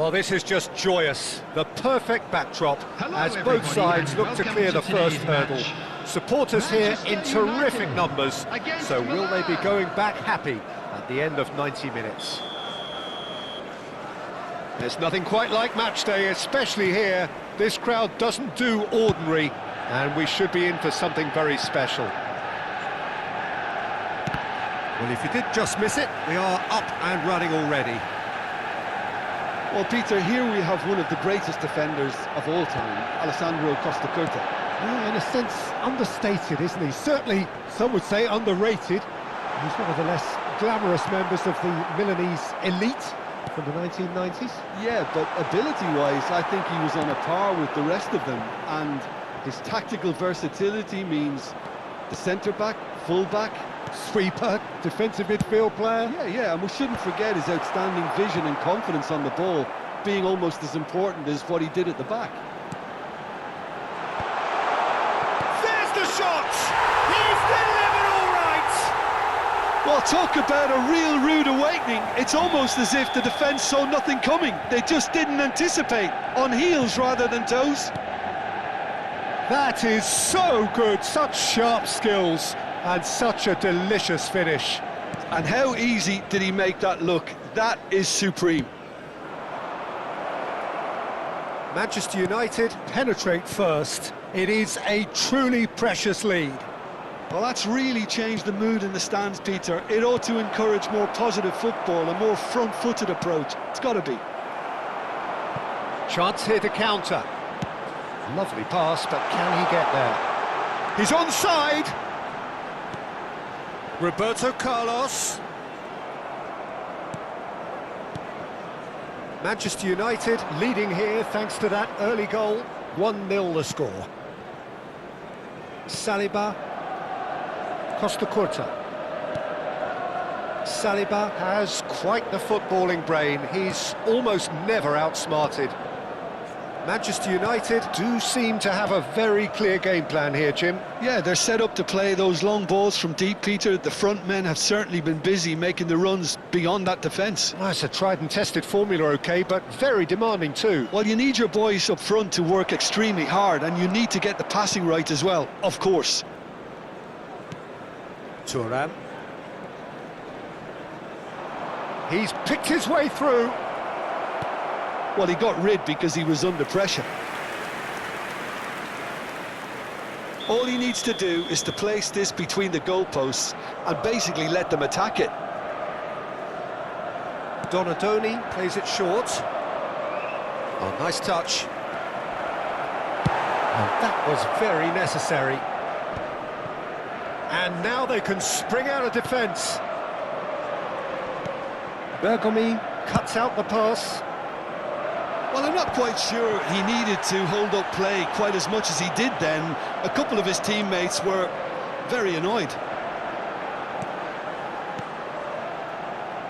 Well, this is just joyous. The perfect backdrop as both sides look to clear the first hurdle. Supporters here in terrific numbers, so will they be going back happy at the end of 90 minutes? There's nothing quite like match day, especially here. This crowd doesn't do ordinary, and we should be in for something very special. Well, if you did just miss it, we are up and running already. Well, Peter, here we have one of the greatest defenders of all time, Alessandro Costacurta. Yeah, in a sense, understated, isn't he? Certainly, some would say underrated. He's one of the less glamorous members of the Milanese elite from the 1990s. Yeah, but ability-wise, I think he was on a par with the rest of them. And his tactical versatility means the centre-back, full-back, Sweeper, defensive midfield player. Yeah, and we shouldn't forget his outstanding vision and confidence on the ball, being almost as important as what he did at the back. There's the shot! He's delivered all right! Well, talk about a real rude awakening. It's almost as if the defence saw nothing coming. They just didn't anticipate, on heels rather than toes. That is so good, such sharp skills. And such a delicious finish. And how easy did he make that look? That is supreme. Manchester United penetrate first. It is a truly precious lead. Well, that's really changed the mood in the stands, Peter. It ought to encourage more positive football, a more front-footed approach. It's got to be. Chance here to counter. Lovely pass, but can he get there? He's onside. Roberto Carlos. Manchester United leading here thanks to that early goal. 1-0 the score. Saliba. Costacurta. Saliba has quite the footballing brain. He's almost never outsmarted. Manchester United do seem to have a very clear game plan here, Jim. Yeah, they're set up to play those long balls from deep, Peter. The front men have certainly been busy making the runs beyond that defence. Well, it's a tried and tested formula, OK, but very demanding too. Well, you need your boys up front to work extremely hard, and you need to get the passing right as well, of course. Thuram. He's picked his way through. Well, he got rid because he was under pressure. All he needs to do is to place this between the goalposts and basically let them attack it. Donadoni plays it short. Oh, nice touch. And that was very necessary. And now they can spring out of defence. Bergomi cuts out the pass. Well, I'm not quite sure he needed to hold up play quite as much as he did then. A couple of his teammates were very annoyed.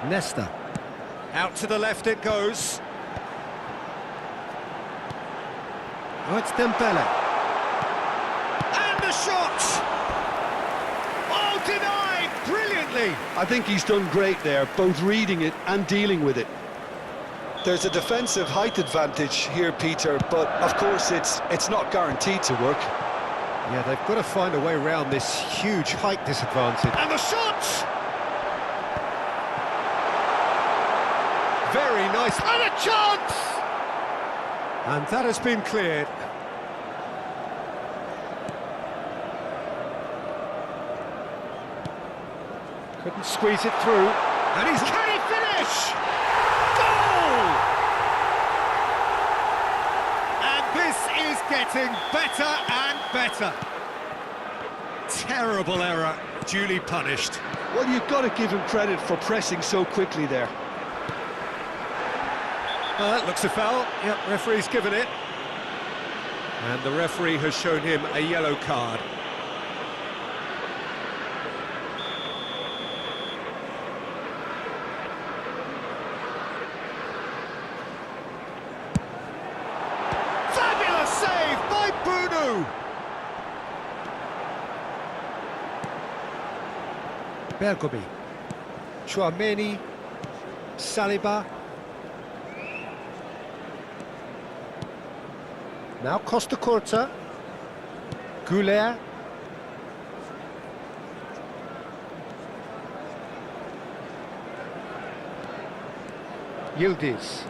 Nesta. Out to the left it goes. Oh, it's Dembele. And the shot! Oh, denied! Brilliantly! I think he's done great there, both reading it and dealing with it. There's a defensive height advantage here, Peter, but of course it's not guaranteed to work. Yeah, they've got to find a way around this huge height disadvantage. And the shot! Very nice. And a chance! And that has been cleared. Couldn't squeeze it through. And he's... Can he finish? Goal! And this is getting better and better. Terrible error, duly punished. Well, you've got to give him credit for pressing so quickly there. That looks a foul. Yep, referee's given it. And the referee has shown him a yellow card. Fabulous save by Bunu! Bergobi, Chouameni, Saliba. Now Costa Curta, Goulet. Yildiz.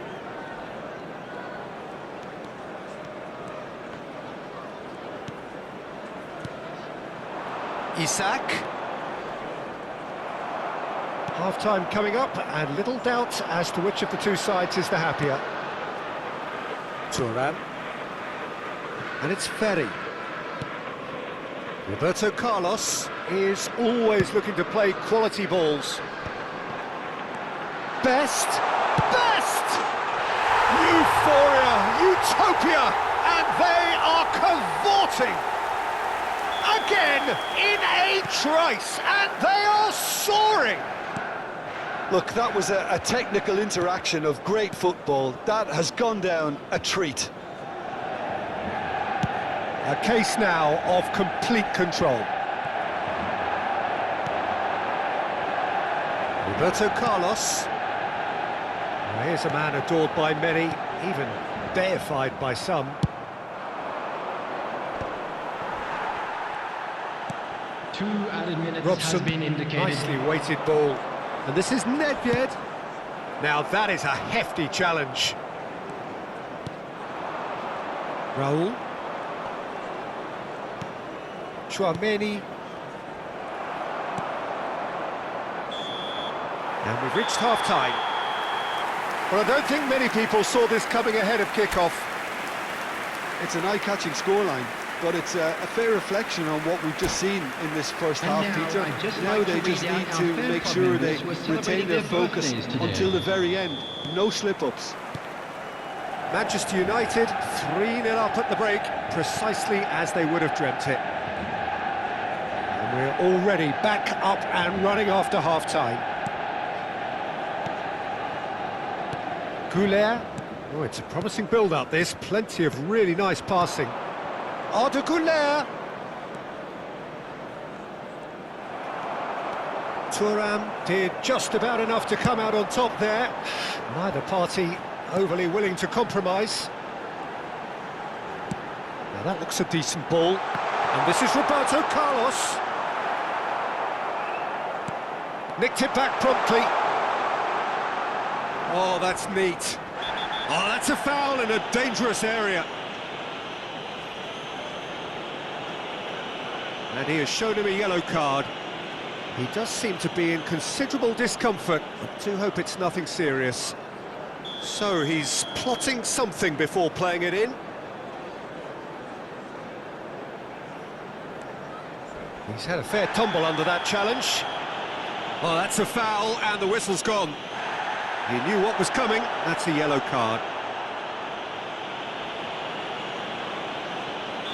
Isak. Half-time coming up, and little doubt as to which of the two sides is the happier. Thuram. And it's Ferry. Roberto Carlos is always looking to play quality balls. Best! Best! Euphoria! Utopia! And they are cavorting! Again, in a trice, and they are soaring! Look, that was a technical interaction of great football. That has gone down a treat. A case now of complete control. Roberto Carlos. Well, here's a man adored by many, even deified by some. Two added minutes Robson, has been indicated. Nicely weighted ball. And this is Nedved. Now that is a hefty challenge. Raul. Chouameni. And we've reached half-time. Well, I don't think many people saw this coming ahead of kick-off. It's an eye-catching scoreline, but it's a fair reflection on what we've just seen in this first half, Peter. Now they just need to make sure they retain their focus until the very end. No slip-ups. Manchester United 3-0 up at the break, precisely as they would have dreamt it. And we're already back up and running after half-time. Goulet. Oh, it's a promising build-up, this. Plenty of really nice passing. Arda Goulet. Thuram did just about enough to come out on top there. Neither party overly willing to compromise. Now that looks a decent ball. And this is Roberto Carlos. Nicked it back promptly. Oh, that's neat. Oh, that's a foul in a dangerous area. And he has shown him a yellow card. He does seem to be in considerable discomfort. I do hope it's nothing serious. So he's plotting something before playing it in. He's had a fair tumble under that challenge. Oh, that's a foul, and the whistle's gone. He knew what was coming. That's a yellow card.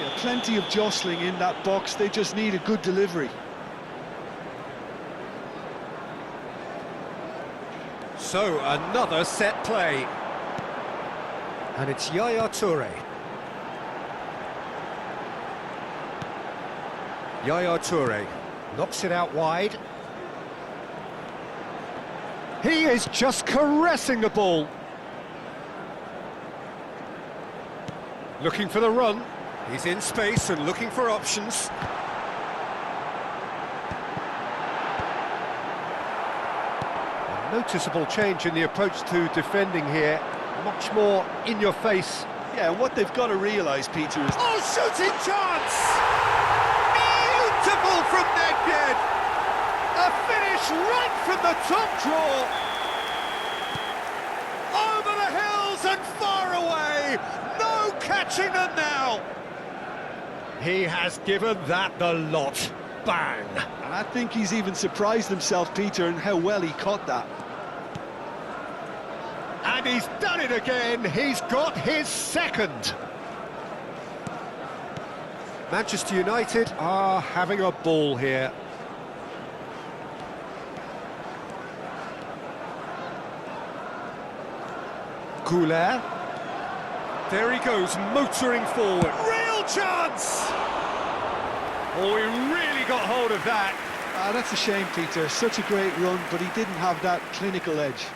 Yeah, plenty of jostling in that box. They just need a good delivery. So, another set play. And it's Yaya Toure. Yaya Toure knocks it out wide. He is just caressing the ball. Looking for the run. He's in space and looking for options. A noticeable change in the approach to defending here. Much more in your face. Yeah, and what they've got to realise, Peter, is... Oh, shooting chance! Beautiful from Nedved! A finish right from the top draw! Over the hills and far away! No catching them now! He has given that the lot. Bang! And I think he's even surprised himself, Peter, in how well he caught that. And he's done it again. He's got his second. Manchester United are having a ball here. Goulet. There he goes, motoring forward. Real chance! Oh, he really got hold of that. That's a shame, Peter. Such a great run, but he didn't have that clinical edge.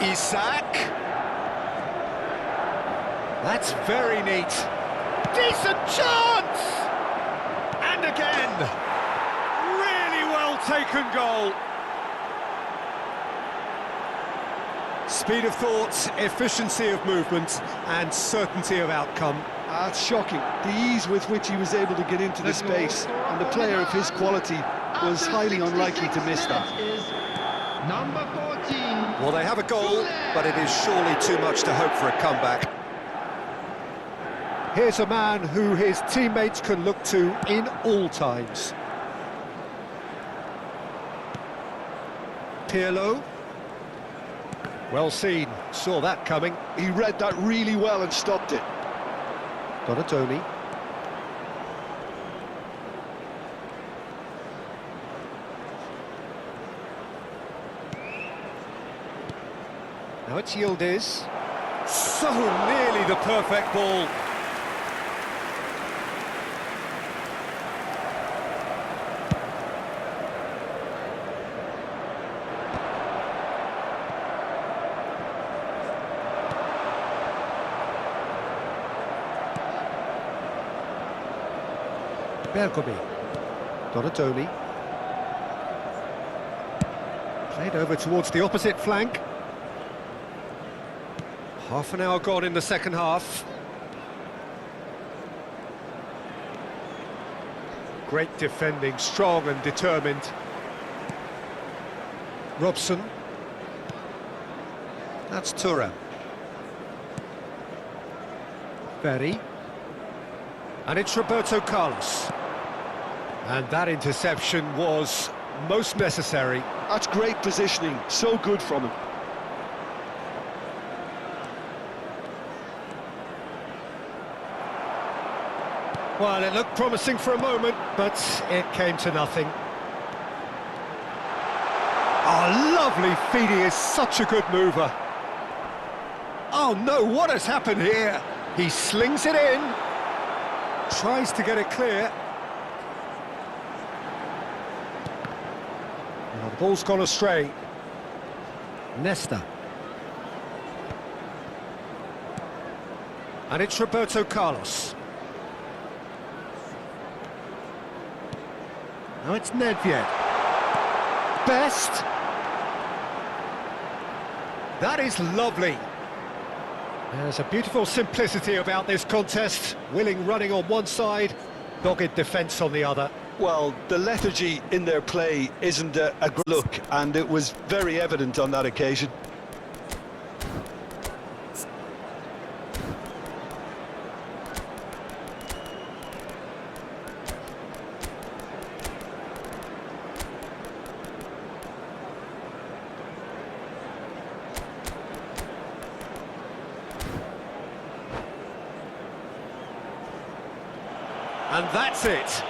Isak. That's very neat. Decent chance! And again. Really well taken goal. Speed of thought, efficiency of movement, and certainty of outcome. That's shocking. The ease with which he was able to get into the space, and a player of his quality was highly unlikely to miss that. Number 14. Well, they have a goal, but it is surely too much to hope for a comeback. Here's a man who his teammates can look to in all times. Pirlo. Well seen, saw that coming. He read that really well and stopped it. Donatoni. Now it's Yildiz. So nearly the perfect ball. Bergomi. Donatoni. Played over towards the opposite flank. Half an hour gone in the second half. Great defending, strong and determined. Robson. That's Thuram. Ferry. And it's Roberto Carlos. And that interception was most necessary. That's great positioning, so good from him. Well, it looked promising for a moment, but it came to nothing. Oh, lovely feed, he is such a good mover. Oh no, what has happened here? He slings it in, tries to get it clear. Well, the ball's gone astray. Nesta. And it's Roberto Carlos. Now it's Nedved. Best. That is lovely. There's a beautiful simplicity about this contest. Willing running on one side, dogged defence on the other. Well, the lethargy in their play isn't a good look, and it was very evident on that occasion. And that's it.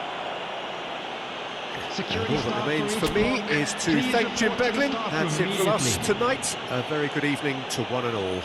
Security All that staff remains for for each me block. is to Please thank Jim report to the Beglin. staff That's room it from us immediately. tonight. A very good evening to one and all.